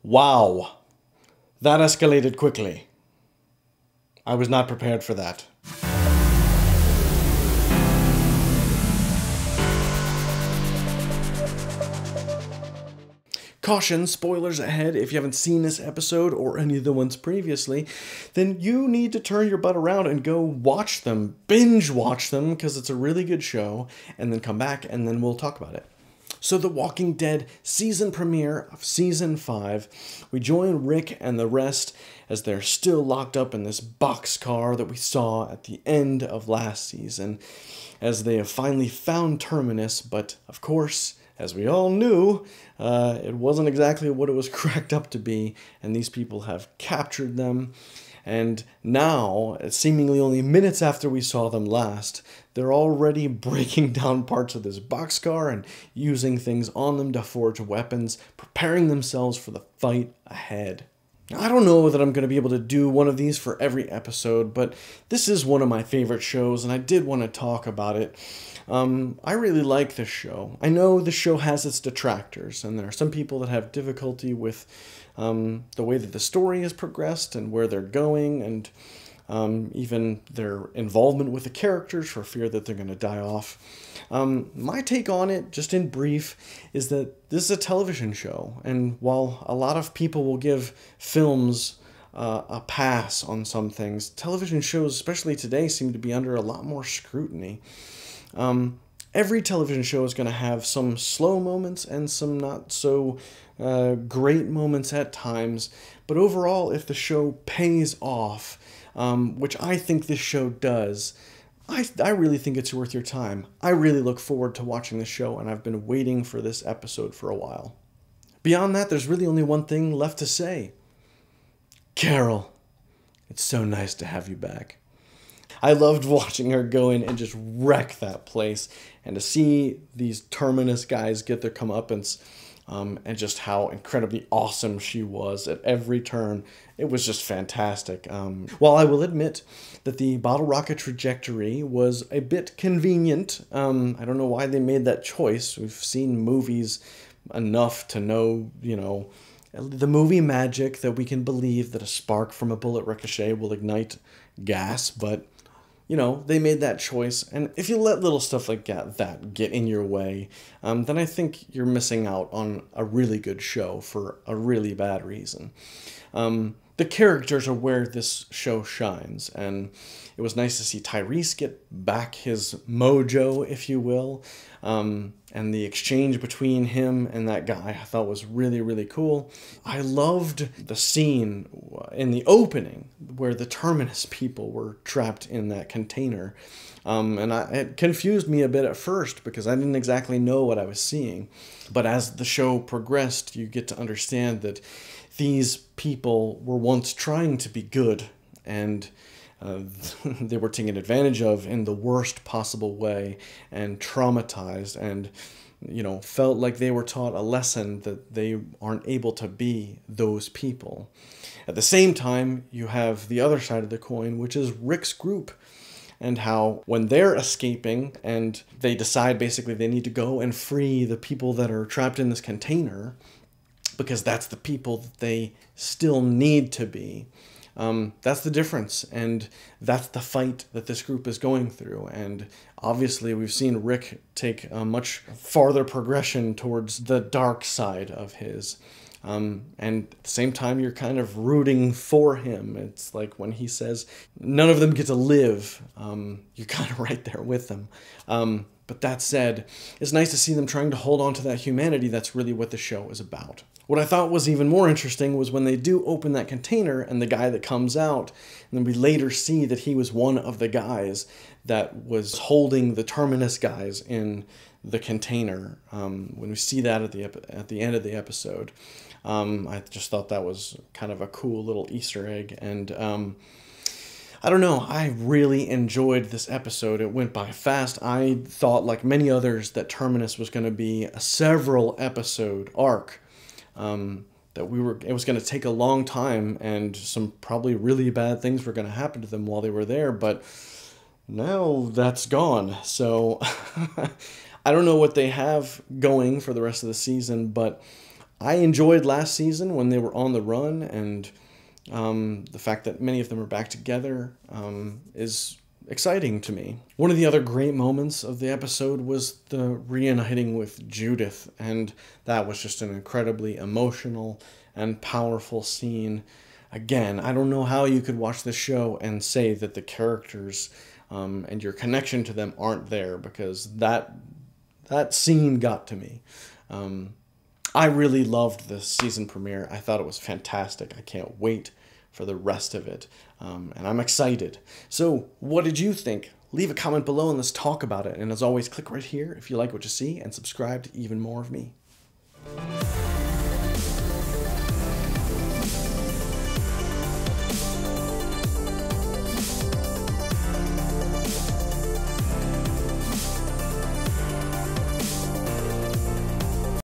Wow. That escalated quickly. I was not prepared for that. Caution, spoilers ahead. If you haven't seen this episode or any of the ones previously, then you need to turn your butt around and go watch them. Binge watch them, because it's a really good show, and then come back and then we'll talk about it. So The Walking Dead season premiere of season 5. We join Rick and the rest as they're still locked up in this boxcar that we saw at the end of last season, as they have finally found Terminus, but of course, as we all knew, it wasn't exactly what it was cracked up to be, and these people have captured them. And now, seemingly only minutes after we saw them last, they're already breaking down parts of this boxcar and using things on them to forge weapons, preparing themselves for the fight ahead. I don't know that I'm going to be able to do one of these for every episode, but this is one of my favorite shows, and I did want to talk about it. I really like this show. I know the show has its detractors, and there are some people that have difficulty with the way that the story has progressed and where they're going, and even their involvement with the characters for fear that they're going to die off. My take on it, just in brief, is that this is a television show, and while a lot of people will give films a pass on some things, television shows, especially today, seem to be under a lot more scrutiny. Every television show is going to have some slow moments and some not so great moments at times, but overall, if the show pays off, which I think this show does, I really think it's worth your time. I really look forward to watching the show, and I've been waiting for this episode for a while. Beyond that, there's really only one thing left to say. Carol, it's so nice to have you back. I loved watching her go in and just wreck that place, and to see these Terminus guys get their comeuppance, and just how incredibly awesome she was at every turn. It was just fantastic. While I will admit that the bottle rocket trajectory was a bit convenient, I don't know why they made that choice. We've seen movies enough to know, the movie magic that we can believe that a spark from a bullet ricochet will ignite gas, but they made that choice, and if you let little stuff like that get in your way, then I think you're missing out on a really good show for a really bad reason. The characters are where this show shines, and it was nice to see Tyrese get back his mojo, if you will, and the exchange between him and that guy I thought was really, really cool. I loved the scene in the opening where the Terminus people were trapped in that container, and it confused me a bit at first because I didn't exactly know what I was seeing, but as the show progressed, you get to understand that these people were once trying to be good, and they were taken advantage of in the worst possible way and traumatized, and felt like they were taught a lesson that they aren't able to be those people. At the same time, you have the other side of the coin, which is Rick's group, and how when they're escaping and they decide basically they need to go and free the people that are trapped in this container, because that's the people that they still need to be. That's the difference, and that's the fight that this group is going through. And obviously we've seen Rick take a much farther progression towards the dark side of his. And at the same time, you're kind of rooting for him. It's like when he says, none of them get to live, you're kind of right there with them. But that said, it's nice to see them trying to hold on to that humanity. That's really what the show is about. What I thought was even more interesting was when they do open that container and the guy that comes out, and then we later see that he was one of the guys that was holding the Terminus guys in the container. When we see that at the end of the episode, I just thought that was kind of a cool little Easter egg, and I don't know, I really enjoyed this episode. It went by fast. I thought, like many others, that Terminus was going to be a several episode arc. That it was going to take a long time, and some probably really bad things were going to happen to them while they were there, but now that's gone. So I don't know what they have going for the rest of the season, but I enjoyed last season when they were on the run, and the fact that many of them are back together is exciting to me. One of the other great moments of the episode was the reuniting with Judith, and that was just an incredibly emotional and powerful scene. Again, I don't know how you could watch this show and say that the characters and your connection to them aren't there, because that scene got to me. I really loved the season premiere. I thought it was fantastic. I can't wait for the rest of it. And I'm excited. So what did you think? Leave a comment below and let's talk about it. And as always, click right here if you like what you see, and subscribe to even more of me.